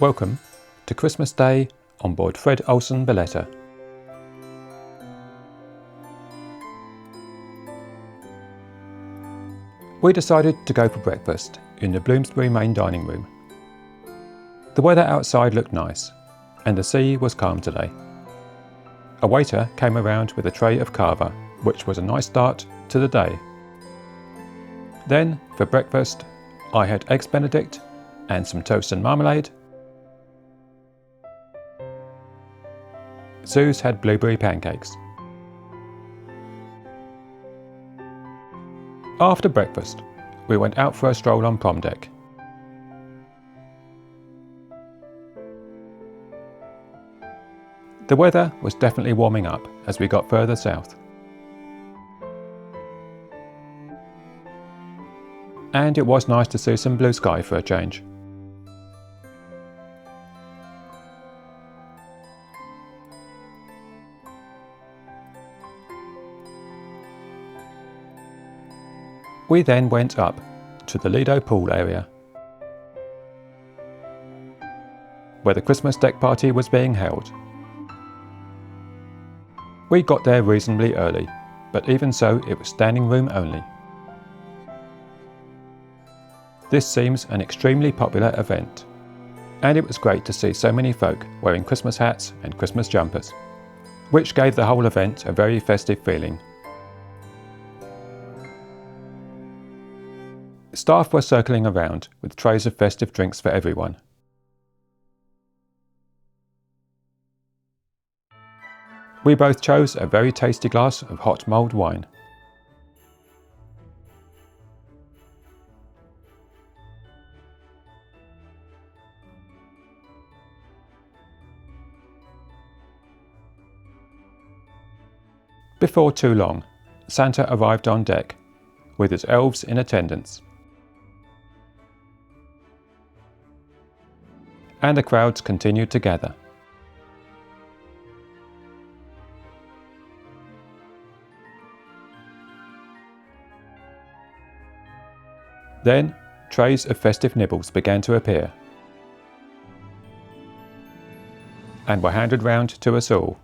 Welcome to Christmas Day on board Fred Olsen Bolette. We decided to go for breakfast in the Bloomsbury main dining room. The weather outside looked nice and the sea was calm today. A waiter came around with a tray of Cava, which was a nice start to the day. Then, for breakfast, I had eggs Benedict and some toast and marmalade. Suze had blueberry pancakes. After breakfast, we went out for a stroll on prom deck. The weather was definitely warming up as we got further south. And it was nice to see some blue sky for a change. We then went up to the Lido pool area, where the Christmas deck party was being held. We got there reasonably early, but even so it was standing room only. This seems an extremely popular event, and it was great to see so many folk wearing Christmas hats and Christmas jumpers, which gave the whole event a very festive feeling. Staff were circling around with trays of festive drinks for everyone. We both chose a very tasty glass of hot mulled wine. Before too long, Santa arrived on deck with his elves in attendance. And the crowds continued to gather. Then, trays of festive nibbles began to appear, and were handed round to us all.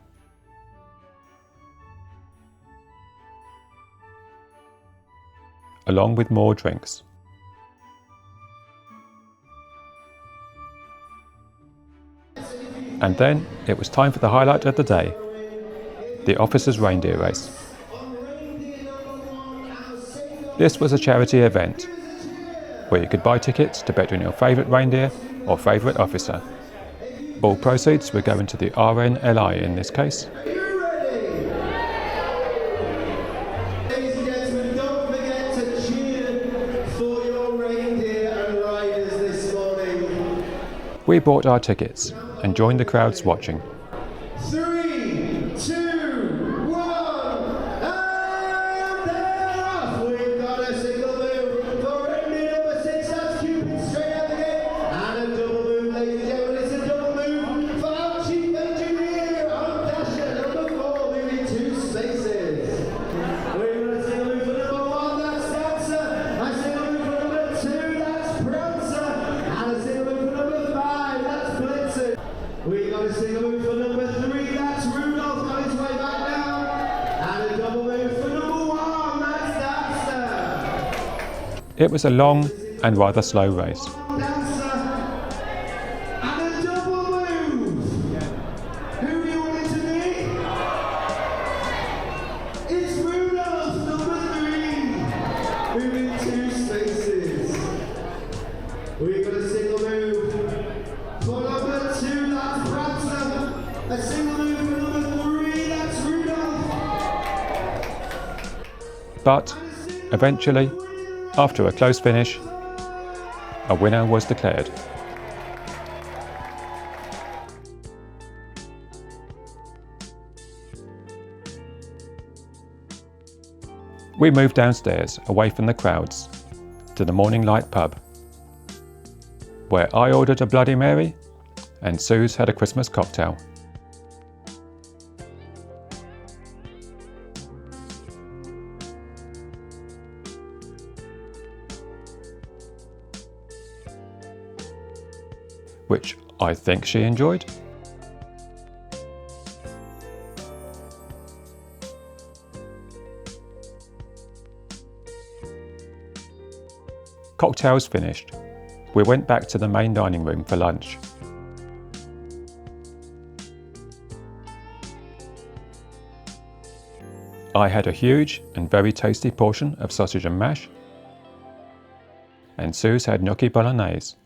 Along with more drinks. And then it was time for the highlight of the day, the officers' reindeer race. This was a charity event where you could buy tickets to bet on your favourite reindeer or favourite officer. All proceeds were going to the RNLI in this case. Ladies and gentlemen, don't forget to cheer for your reindeer and riders this morning. We bought our tickets and joined the crowds watching. 3, 2, 1, and they're off! We've got a single move for reindeer number 6, that's Cupid straight out the gate, and a double move, ladies and gentlemen, it's a double move for our chief engineer on Dasher number 4, moving 2 spaces. We've got a single move for number 1, that's Dancer, a single move for number 2, that's Prancer, and a single move for number 5, that's Blitzen. We got a single move for number 3, that's Rudolph on his way back down. And a double move for number 1, that's Dancer. It was a long and rather slow race. Dancer. And a double move. Who do you want it to be? It's Rudolph, number 3. Moving 2 spaces. We've got a single move for number 2, that's Prancer. A single move for number 3, that's Rudolph. But eventually, after a close finish, a winner was declared. We moved downstairs away from the crowds to the Morning Light pub, where I ordered a Bloody Mary and Suze had a Christmas cocktail. which I think she enjoyed. Cocktails finished, we went back to the main dining room for lunch. I had a huge and very tasty portion of sausage and mash, and Suze had gnocchi bolognese.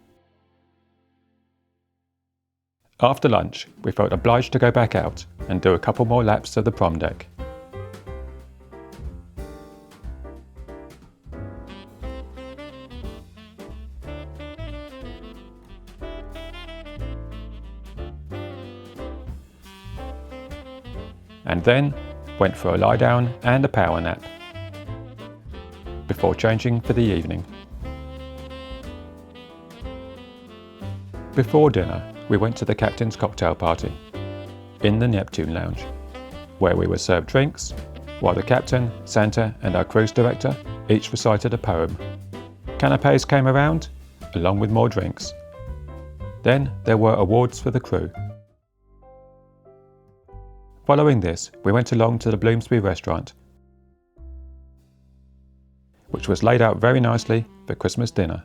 After lunch, we felt obliged to go back out and do a couple more laps of the prom deck. And then went for a lie down and a power nap before changing for the evening. Before dinner, we went to the captain's cocktail party in the Neptune Lounge, where we were served drinks while the captain, Santa and our cruise director each recited a poem. Canapes came around, along with more drinks. Then there were awards for the crew. Following this, we went along to the Bloomsbury Restaurant, which was laid out very nicely for Christmas dinner.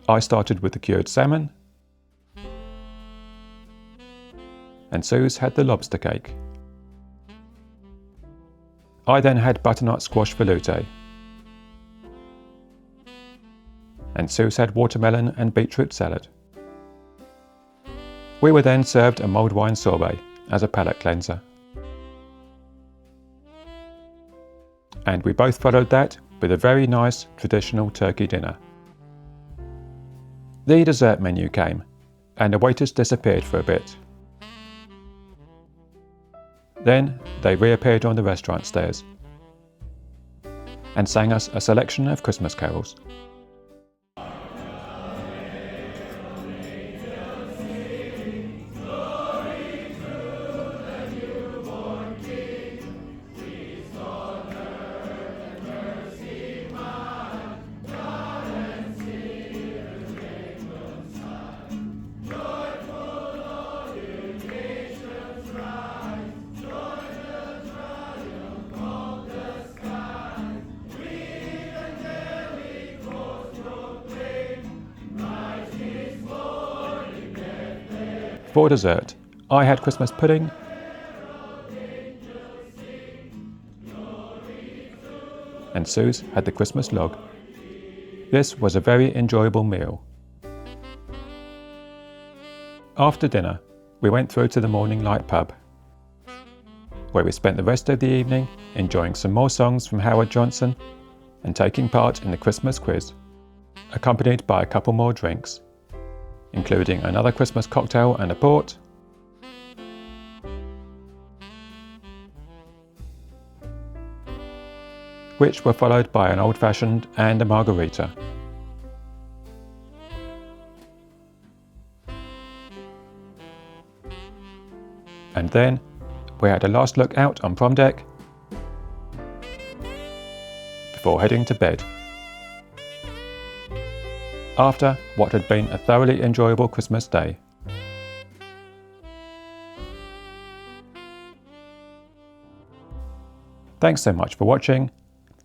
I started with the cured salmon, and Suze had the lobster cake. I then had butternut squash velouté, and Suze had watermelon and beetroot salad. We were then served a mulled wine sorbet as a palate cleanser. And we both followed that with a very nice traditional turkey dinner. The dessert menu came, and the waiters disappeared for a bit. Then they reappeared on the restaurant stairs and sang us a selection of Christmas carols. For dessert, I had Christmas pudding and Suze had the Christmas log. This was a very enjoyable meal. After dinner, we went through to the Morning Light pub, where we spent the rest of the evening enjoying some more songs from Howard Johnson and taking part in the Christmas quiz, accompanied by a couple more drinks, including another Christmas cocktail and a port, which were followed by an old-fashioned and a margarita. And then we had a last look out on prom deck before heading to bed, after what had been a thoroughly enjoyable Christmas day. Thanks so much for watching.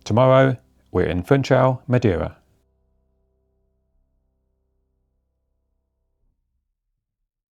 Tomorrow we're in Funchal, Madeira.